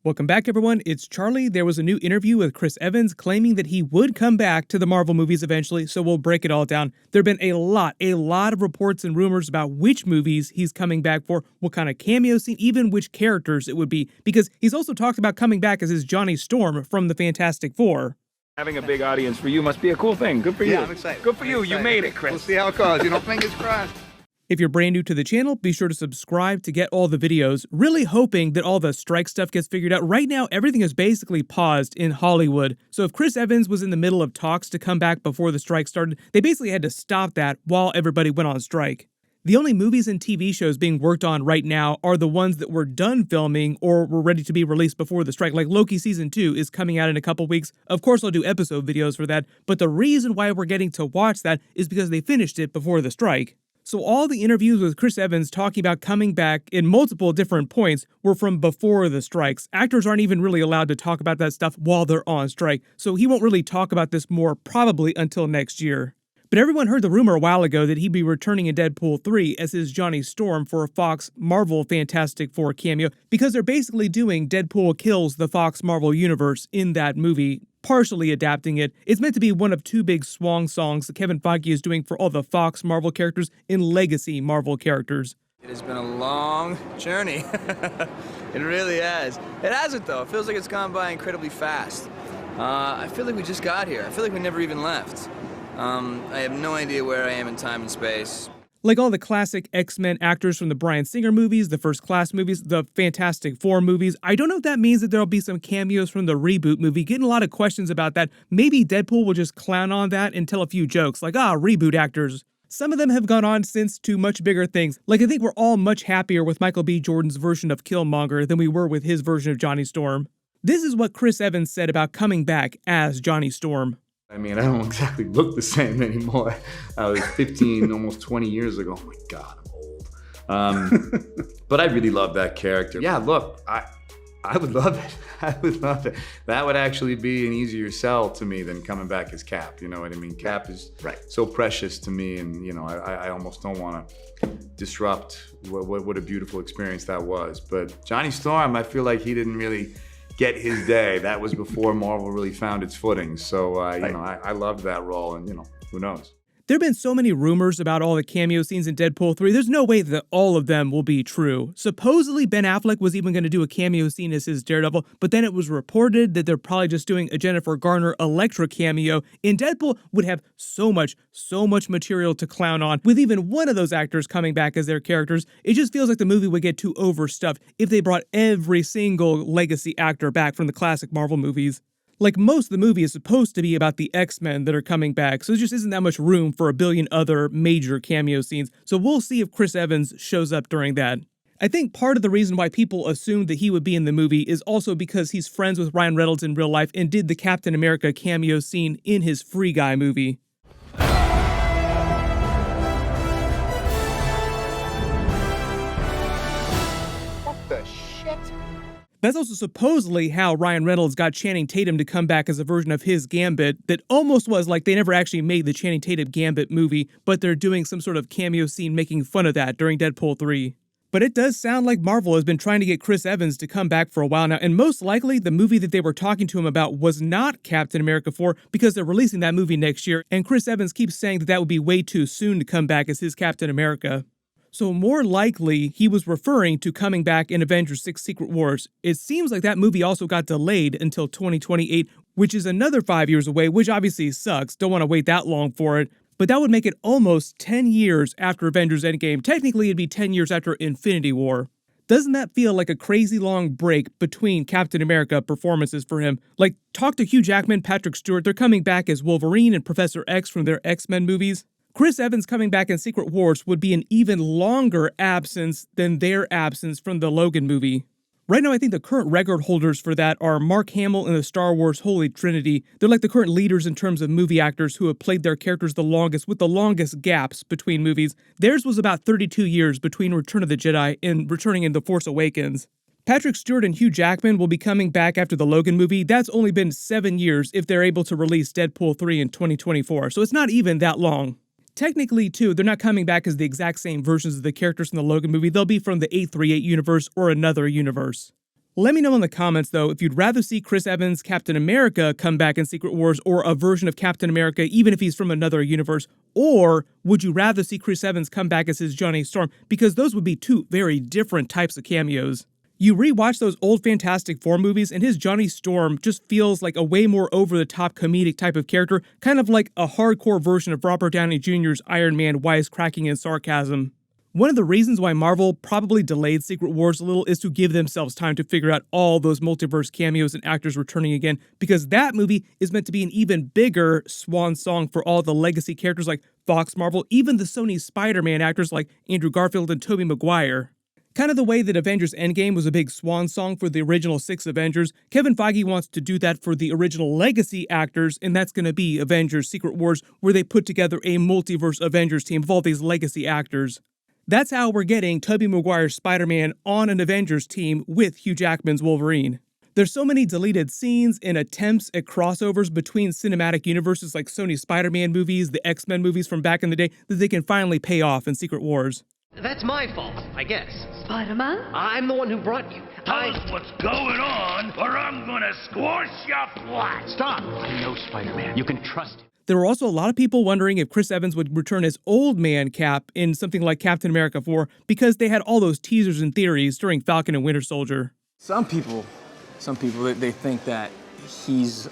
Welcome back, everyone. It's Charlie. There was a new interview with Chris Evans claiming that he would come back to the Marvel movies eventually, so we'll break it all down. There have been a lot of reports and rumors about which movies he's coming back for, what kind of cameo scene, even which characters it would be, because he's also talked about coming back as his Johnny Storm from the Fantastic Four. Having a big audience for you must be a cool thing. Good for you. Yeah, I'm excited. Good for you. You made it, Chris. We'll see how it goes. Fingers crossed. If you're brand new to the channel, be sure to subscribe to get all the videos, really hoping that all the strike stuff gets figured out. Right now, everything is basically paused in Hollywood. So if Chris Evans was in the middle of talks to come back before the strike started, they basically had to stop that while everybody went on strike. The only movies and TV shows being worked on right now are the ones that were done filming or were ready to be released before the strike. Like Loki Season 2 is coming out in a couple weeks. Of course, I'll do episode videos for that, but the reason why we're getting to watch that is because they finished it before the strike. So all the interviews with Chris Evans talking about coming back in multiple different points were from before the strikes. Actors aren't even really allowed to talk about that stuff while they're on strike, so he won't really talk about this more probably until next year. But everyone heard the rumor a while ago that he'd be returning in Deadpool 3 as his Johnny Storm for a Fox Marvel Fantastic Four cameo, because they're basically doing Deadpool kills the Fox Marvel universe in that movie, partially adapting it. It's meant to be one of two big swan songs that Kevin Feige is doing for all the Fox Marvel characters and legacy Marvel characters. It has been a long journey. It really has. It hasn't, though. It feels like it's gone by incredibly fast. I feel like we just got here. I feel like we never even left. I have no idea where I am in time and space. Like all the classic X-Men actors from the Bryan Singer movies, the First Class movies, the Fantastic Four movies. I don't know if that means that there'll be some cameos from the reboot movie. Getting a lot of questions about that. Maybe Deadpool will just clown on that and tell a few jokes, like, reboot actors. Some of them have gone on since to much bigger things. Like, I think we're all much happier with Michael B. Jordan's version of Killmonger than we were with his version of Johnny Storm. This is what Chris Evans said about coming back as Johnny Storm. I mean, I don't exactly look the same anymore. I was 15, almost 20 years ago. Oh my God, I'm old. But I really love that character. Yeah, look, I would love it. I would love it. That would actually be an easier sell to me than coming back as Cap. You know what I mean? Cap is so precious to me, and I almost don't want to disrupt what a beautiful experience that was. But Johnny Storm, I feel like he didn't really get his day. That was before Marvel really found its footing. So, I loved that role, and, who knows? There have been so many rumors about all the cameo scenes in Deadpool 3, there's no way that all of them will be true. Supposedly, Ben Affleck was even going to do a cameo scene as his Daredevil, but then it was reported that they're probably just doing a Jennifer Garner Elektra cameo, and Deadpool would have so much material to clown on. With even one of those actors coming back as their characters, it just feels like the movie would get too overstuffed if they brought every single legacy actor back from the classic Marvel movies. Like, most of the movie is supposed to be about the X-Men that are coming back, so there just isn't that much room for a billion other major cameo scenes, so we'll see if Chris Evans shows up during that. I think part of the reason why people assumed that he would be in the movie is also because he's friends with Ryan Reynolds in real life and did the Captain America cameo scene in his Free Guy movie. What the shit? That's also supposedly how Ryan Reynolds got Channing Tatum to come back as a version of his Gambit that almost was like they never actually made the Channing Tatum Gambit movie, but they're doing some sort of cameo scene making fun of that during Deadpool 3. But it does sound like Marvel has been trying to get Chris Evans to come back for a while now, and most likely the movie that they were talking to him about was not Captain America 4 because they're releasing that movie next year, and Chris Evans keeps saying that would be way too soon to come back as his Captain America. So more likely, he was referring to coming back in Avengers 6 Secret Wars. It seems like that movie also got delayed until 2028, which is another 5 years away, which obviously sucks. Don't want to wait that long for it. But that would make it almost 10 years after Avengers Endgame. Technically, it'd be 10 years after Infinity War. Doesn't that feel like a crazy long break between Captain America performances for him? Like, talk to Hugh Jackman, Patrick Stewart, they're coming back as Wolverine and Professor X from their X-Men movies. Chris Evans coming back in Secret Wars would be an even longer absence than their absence from the Logan movie. Right now, I think the current record holders for that are Mark Hamill and the Star Wars Holy Trinity. They're like the current leaders in terms of movie actors who have played their characters the longest, with the longest gaps between movies. Theirs was about 32 years between Return of the Jedi and returning in The Force Awakens. Patrick Stewart and Hugh Jackman will be coming back after the Logan movie. That's only been 7 years if they're able to release Deadpool 3 in 2024, so it's not even that long. Technically, too, they're not coming back as the exact same versions of the characters from the Logan movie. They'll be from the 838 universe or another universe. Let me know in the comments, though, if you'd rather see Chris Evans' Captain America come back in Secret Wars or a version of Captain America, even if he's from another universe, or would you rather see Chris Evans come back as his Johnny Storm? Because those would be two very different types of cameos. You rewatch those old Fantastic Four movies, and his Johnny Storm just feels like a way more over-the-top comedic type of character, kind of like a hardcore version of Robert Downey Jr.'s Iron Man wisecracking and sarcasm. One of the reasons why Marvel probably delayed Secret Wars a little is to give themselves time to figure out all those multiverse cameos and actors returning again, because that movie is meant to be an even bigger swan song for all the legacy characters like Fox Marvel, even the Sony Spider-Man actors like Andrew Garfield and Tobey Maguire. Kind of the way that Avengers Endgame was a big swan song for the original 6 Avengers, Kevin Feige wants to do that for the original legacy actors, and that's going to be Avengers Secret Wars, where they put together a multiverse Avengers team of all these legacy actors. That's how we're getting Tobey Maguire's Spider-Man on an Avengers team with Hugh Jackman's Wolverine. There's so many deleted scenes and attempts at crossovers between cinematic universes like Sony Spider-Man movies, the X-Men movies from back in the day, that they can finally pay off in Secret Wars. That's my fault, I guess. Spider-Man? I'm the one who brought you. Tell us what's going on, or I'm gonna squash you flat. Stop! I know Spider-Man. You can trust him. There were also a lot of people wondering if Chris Evans would return as Old Man Cap in something like Captain America 4 because they had all those teasers and theories during Falcon and Winter Soldier. Some people, they think that he's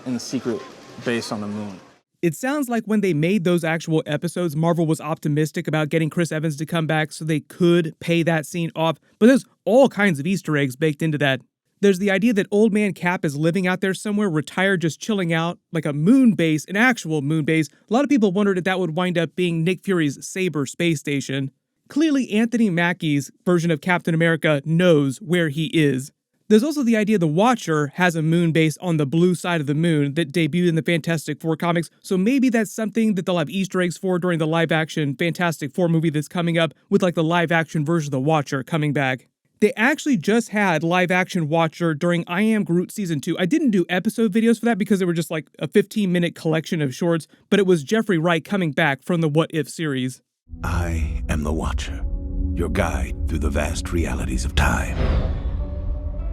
in the secret base on the moon. It sounds like when they made those actual episodes, Marvel was optimistic about getting Chris Evans to come back so they could pay that scene off, but there's all kinds of Easter eggs baked into that. There's the idea that Old Man Cap is living out there somewhere, retired, just chilling out, like a moon base, an actual moon base. A lot of people wondered if that would wind up being Nick Fury's Sabre space station. Clearly, Anthony Mackie's version of Captain America knows where he is. There's also the idea the Watcher has a moon base on the blue side of the moon that debuted in the Fantastic Four comics, so maybe that's something that they'll have Easter eggs for during the live-action Fantastic Four movie that's coming up, with like the live-action version of the Watcher coming back. They actually just had live-action Watcher during I Am Groot Season 2. I didn't do episode videos for that because they were just like a 15-minute collection of shorts, but it was Jeffrey Wright coming back from the What If series. I am the Watcher, your guide through the vast realities of time.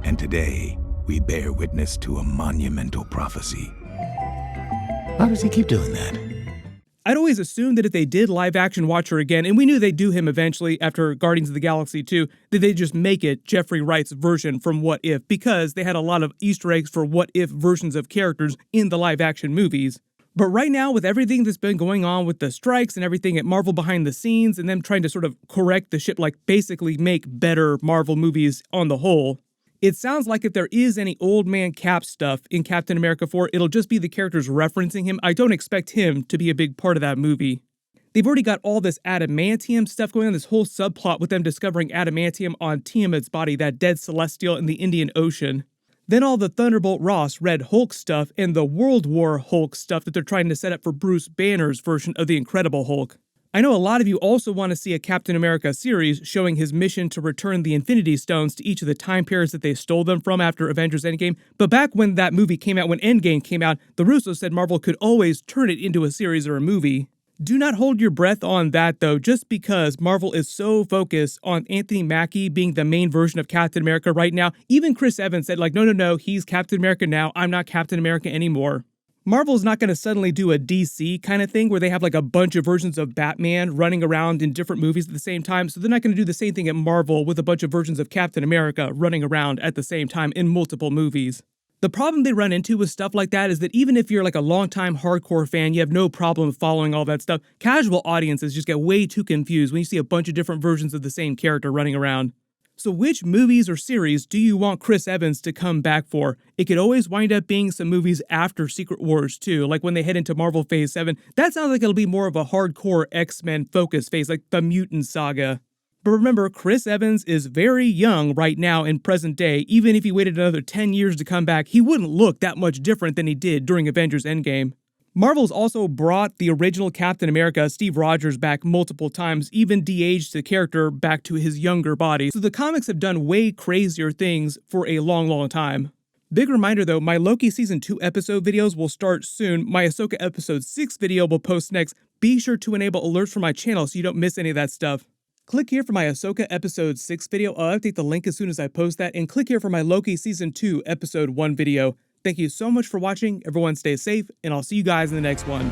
And today, we bear witness to a monumental prophecy. How does he keep doing that? I'd always assumed that if they did live-action Watcher again, and we knew they'd do him eventually after Guardians of the Galaxy 2, that they'd just make it Jeffrey Wright's version from What If, because they had a lot of Easter eggs for What If versions of characters in the live-action movies. But right now, with everything that's been going on with the strikes and everything at Marvel behind the scenes, and them trying to sort of correct the ship, like basically make better Marvel movies on the whole, it sounds like if there is any Old Man Cap stuff in Captain America 4, it'll just be the characters referencing him. I don't expect him to be a big part of that movie. They've already got all this adamantium stuff going on, this whole subplot with them discovering adamantium on Tiamat's body, that dead celestial in the Indian Ocean. Then all the Thunderbolt Ross Red Hulk stuff and the World War Hulk stuff that they're trying to set up for Bruce Banner's version of the Incredible Hulk. I know a lot of you also want to see a Captain America series showing his mission to return the Infinity Stones to each of the time periods that they stole them from after Avengers Endgame, but back when that movie came out, when Endgame came out, the Russos said Marvel could always turn it into a series or a movie. Do not hold your breath on that though, just because Marvel is so focused on Anthony Mackie being the main version of Captain America right now. Even Chris Evans said like, no, he's Captain America now, I'm not Captain America anymore. Marvel's not going to suddenly do a DC kind of thing where they have like a bunch of versions of Batman running around in different movies at the same time, so they're not going to do the same thing at Marvel with a bunch of versions of Captain America running around at the same time in multiple movies. The problem they run into with stuff like that is that even if you're like a longtime hardcore fan, you have no problem following all that stuff, casual audiences just get way too confused when you see a bunch of different versions of the same character running around. So which movies or series do you want Chris Evans to come back for? It could always wind up being some movies after Secret Wars too, like when they head into Marvel Phase 7. That sounds like it'll be more of a hardcore X-Men focus phase, like the Mutant Saga. But remember, Chris Evans is very young right now in present day. Even if he waited another 10 years to come back, he wouldn't look that much different than he did during Avengers Endgame. Marvel's also brought the original Captain America, Steve Rogers, back multiple times, even de-aged the character back to his younger body. So the comics have done way crazier things for a long time. Big reminder though, my Loki Season 2 episode videos will start soon. My Ahsoka Episode 6 video will post next. Be sure to enable alerts for my channel so you don't miss any of that stuff. Click here for my Ahsoka Episode 6 video. I'll update the link as soon as I post that. And click here for my Loki Season 2 Episode 1 video. Thank you so much for watching. Everyone stay safe, and I'll see you guys in the next one.